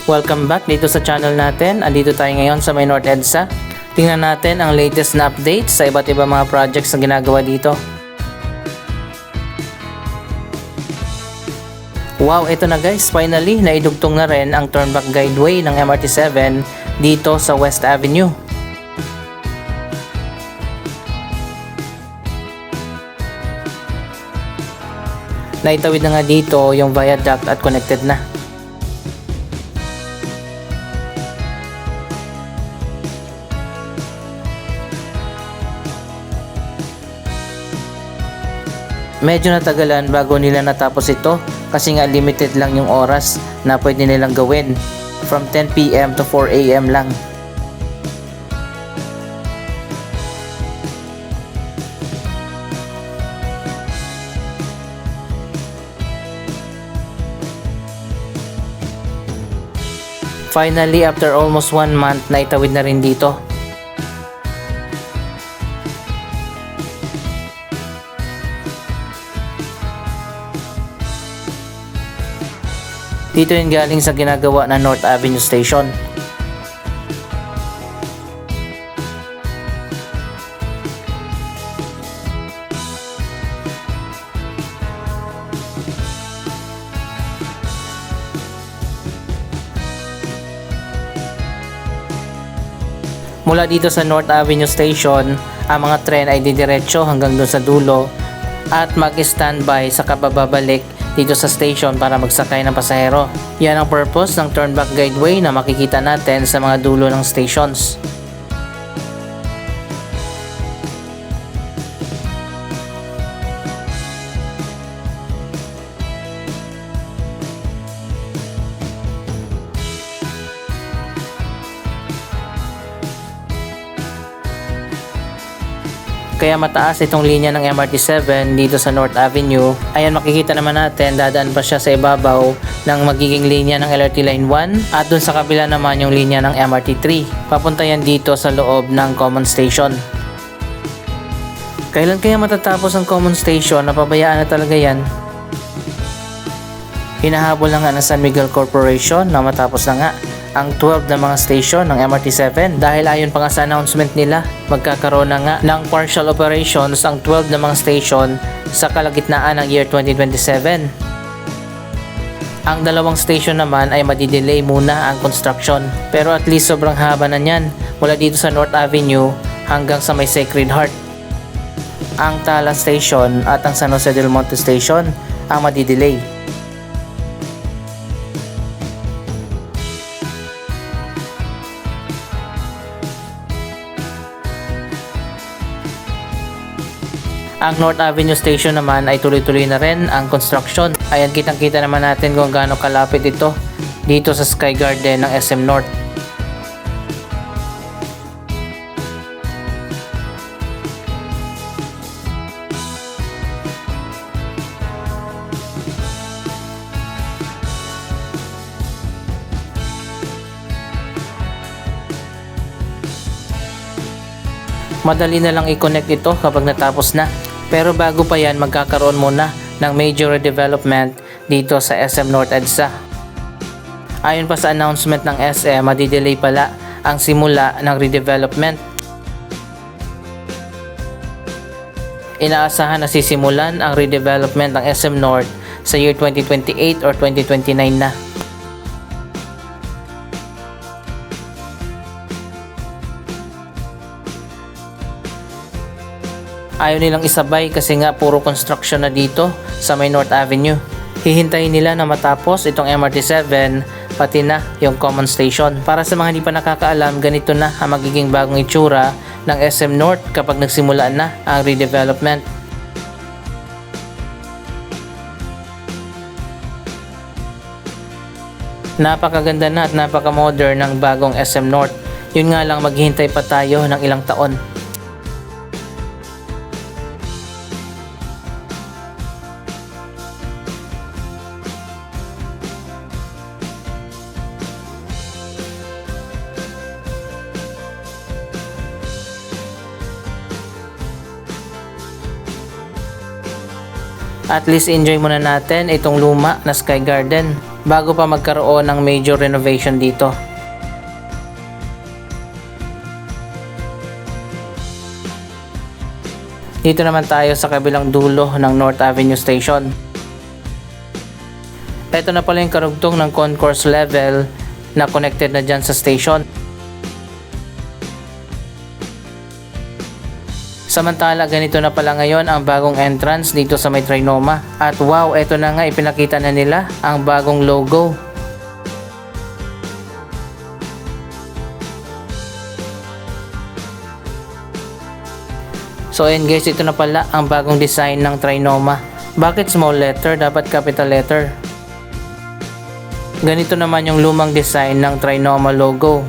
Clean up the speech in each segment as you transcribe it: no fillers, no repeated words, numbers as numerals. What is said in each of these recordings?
Welcome back dito sa channel natin. Andito tayo ngayon sa may North EDSA. Tingnan natin ang latest na updates sa iba't ibang mga projects na ginagawa dito. Wow, ito na guys, finally naidugtong na rin ang turnback guideway ng MRT7 dito sa West Avenue. Naitawid na nga dito yung viaduct at connected na. Medyo natagalan bago nila natapos ito kasi nga limited lang yung oras na pwede nilang gawin. From 10 PM to 4 AM lang. Finally, after almost 1 month, naitawid na rin dito. Dito yung galing sa ginagawa na North Avenue Station. Mula dito sa North Avenue Station, ang mga tren ay didiretso hanggang doon sa dulo at mag-standby sa kabababalik dito sa station para magsakay ng pasahero. Yan ang purpose ng turnback guideway na makikita natin sa mga dulo ng stations. Kaya mataas itong linya ng MRT7 dito sa North Avenue. Ayan, makikita naman natin, dadaan pa siya sa ibabaw ng magiging linya ng LRT Line 1 at dun sa kabila naman yung linya ng MRT3. Papunta yan dito sa loob ng Common Station. Kailan kaya matatapos ang Common Station? Napabayaan na talaga yan. Hinahabol na nga ng San Miguel Corporation na matapos na nga ang 12 na mga station ng MRT7 dahil ayon pa nga sa announcement nila, magkakaroon na nga ng partial operations ang 12 na mga station sa kalagitnaan ng year 2027. Ang dalawang station naman ay madidelay muna ang construction, pero at least sobrang haba na niyan mula dito sa North Avenue hanggang sa may Sacred Heart. Ang Tala Station at ang San Jose del Monte Station ang madidelay. Ang North Avenue Station naman ay tuloy-tuloy na rin ang construction. Ayan, kitang-kita naman natin kung gaano kalapit ito dito sa Sky Garden ng SM North. Madali na lang i-connect ito kapag natapos na. Pero bago pa yan, magkakaroon muna ng major redevelopment dito sa SM North EDSA. Ayon pa sa announcement ng SM, madidelay pala ang simula ng redevelopment. Inaasahan na sisimulan ang redevelopment ng SM North sa year 2028 or 2029 na. Ayaw nilang isabay kasi nga puro construction na dito sa may North Avenue. Hihintayin nila na matapos itong MRT7 pati na yung Common Station. Para sa mga hindi pa nakakaalam, ganito na ang magiging bagong itsura ng SM North kapag nagsimula na ang redevelopment. Napakaganda na at napakamodern ng bagong SM North. Yun nga lang, maghihintay pa tayo ng ilang taon. At least enjoy muna natin itong luma na Sky Garden. bago pa magkaroon ng major renovation dito. Dito naman tayo sa kabilang dulo ng North Avenue Station. Ito na pala yung karugtong ng concourse level na connected na dyan sa station. Samantala, ganito na pala ngayon ang bagong entrance dito sa may Trinoma. At wow, ito na nga, ipinakita na nila ang bagong logo. So ayun guys, ito na pala ang bagong design ng Trinoma. Bakit small letter? Dapat capital letter. Ganito naman yung lumang design ng Trinoma logo.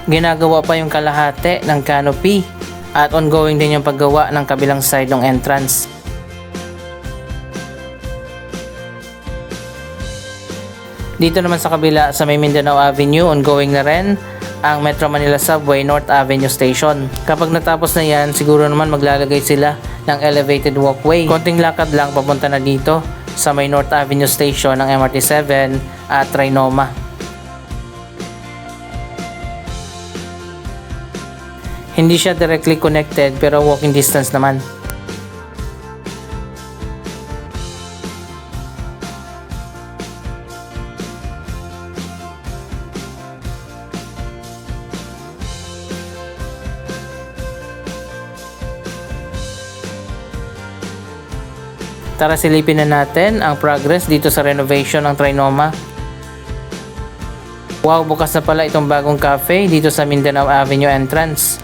Ginagawa pa yung kalahati ng canopy at ongoing din yung paggawa ng kabilang side ng entrance. Dito naman sa kabila sa may Mindanao Avenue, ongoing na rin ang Metro Manila Subway North Avenue Station. Kapag natapos na yan, siguro naman maglalagay sila ng elevated walkway. Konting lakad lang papunta na dito sa may North Avenue Station ng MRT7 at Trinoma. Hindi siya directly connected pero walking distance naman. Tara silipin na natin ang progress dito sa renovation ng Trinoma. Wow, bukas na pala itong bagong cafe dito sa Mindanao Avenue entrance.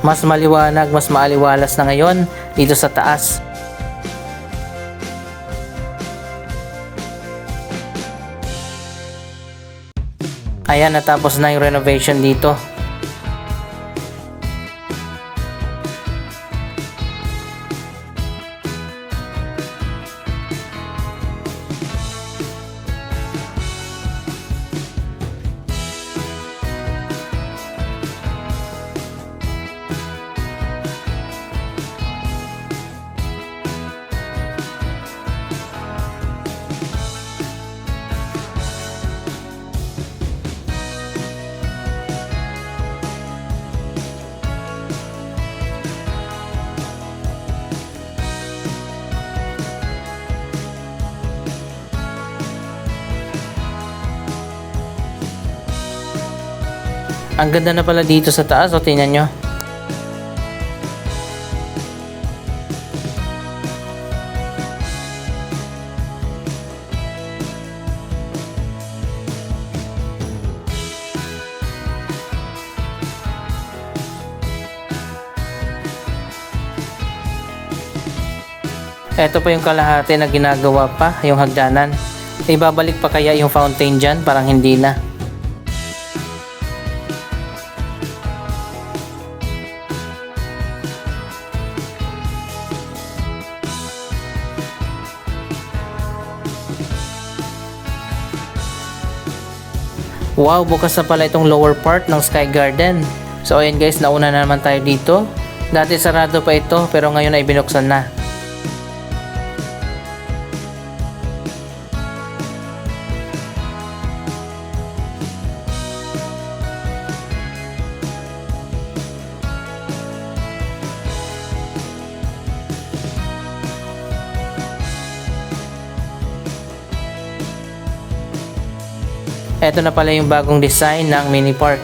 Mas maliwanag, mas maaliwalas na ngayon dito sa taas. Ayan, natapos na yung renovation dito. Ang ganda na pala dito sa taas, o tingnan nyo. Ito po yung kalahati na ginagawa pa, yung hagdanan. Ibabalik pa kaya yung fountain dyan? Parang hindi na. Wow, bukas na pala itong lower part ng Sky Garden. So ayun guys, nauna na naman tayo dito. Dati sarado pa ito pero ngayon ay binuksan na. Ito na pala yung bagong design ng mini park.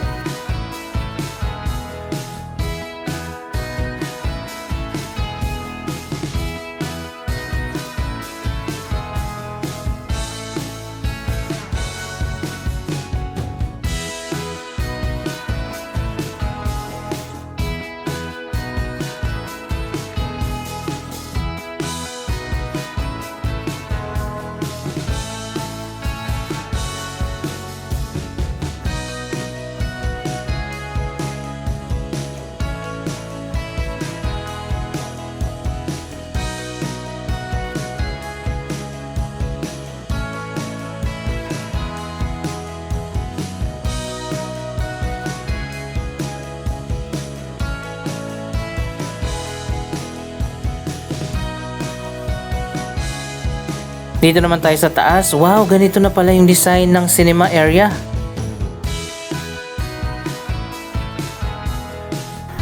Dito naman tayo sa taas. Wow, ganito na pala yung design ng cinema area.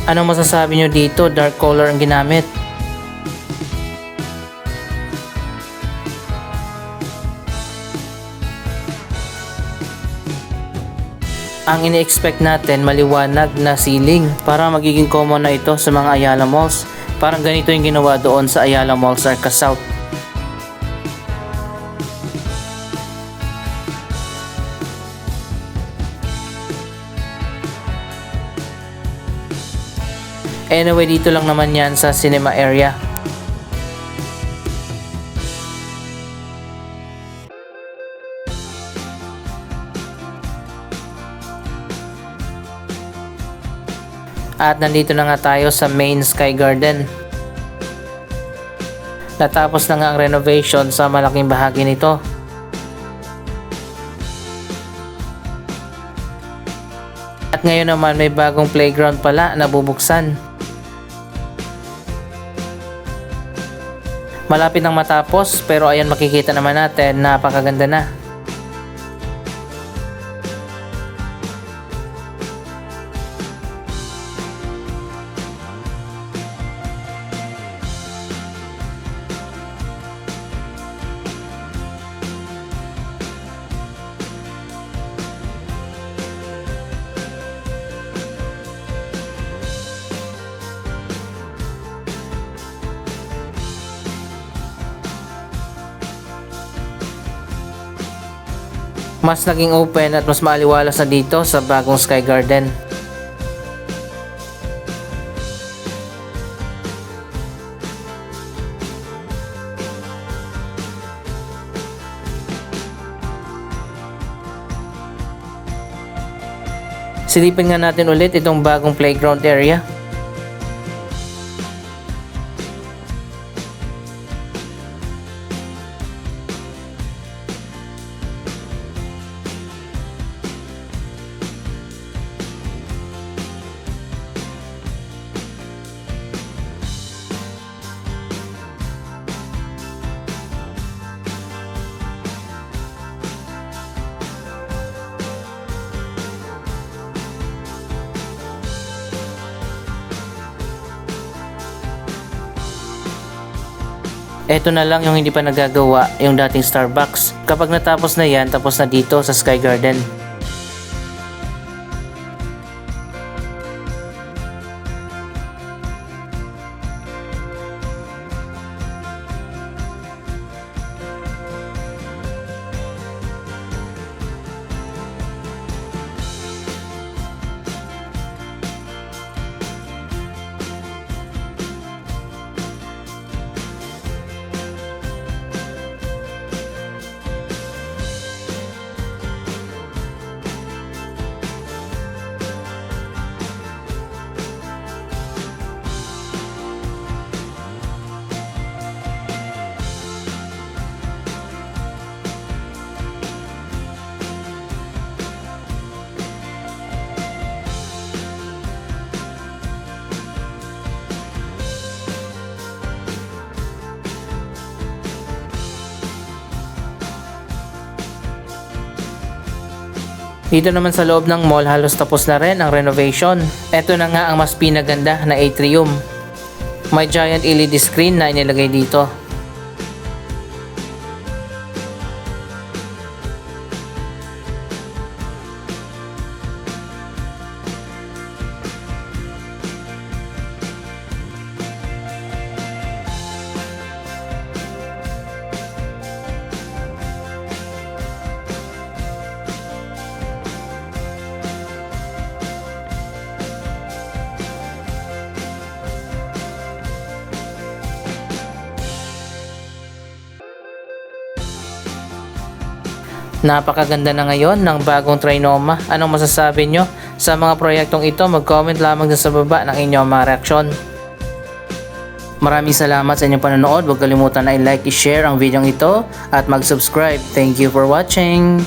Anong masasabi nyo dito? Dark color ang ginamit. Ang ini-expect natin maliwanag na ceiling. Parang magiging common na ito sa mga Ayala Malls. Parang ganito yung ginawa doon sa Ayala Malls Arca South. Anyway, dito lang naman yan sa cinema area. At nandito na nga tayo sa main Sky Garden. Natapos na nga ang renovation sa malaking bahagi nito. At ngayon naman may bagong playground pala na bubuksan. Malapit nang matapos pero ayan, makikita naman natin, napakaganda na. Mas naging open at mas maaliwalas na dito sa bagong Sky Garden. Silipin nga natin ulit itong bagong playground area. Ito na lang yung hindi pa nagagawa, yung dating Starbucks. Kapag natapos na yan, tapos na dito sa Sky Garden. Dito naman sa loob ng mall, halos tapos na rin ang renovation. Ito na nga ang mas pinaganda na atrium. May giant LED screen na inilagay dito. Napakaganda na ngayon ng bagong Trinoma. Anong masasabi nyo sa mga proyektong ito? Mag-comment lamang sa baba ng inyong mga reaksyon. Maraming salamat sa inyong panonood. Huwag kalimutan na i-like, i-share ang video ito at mag-subscribe. Thank you for watching!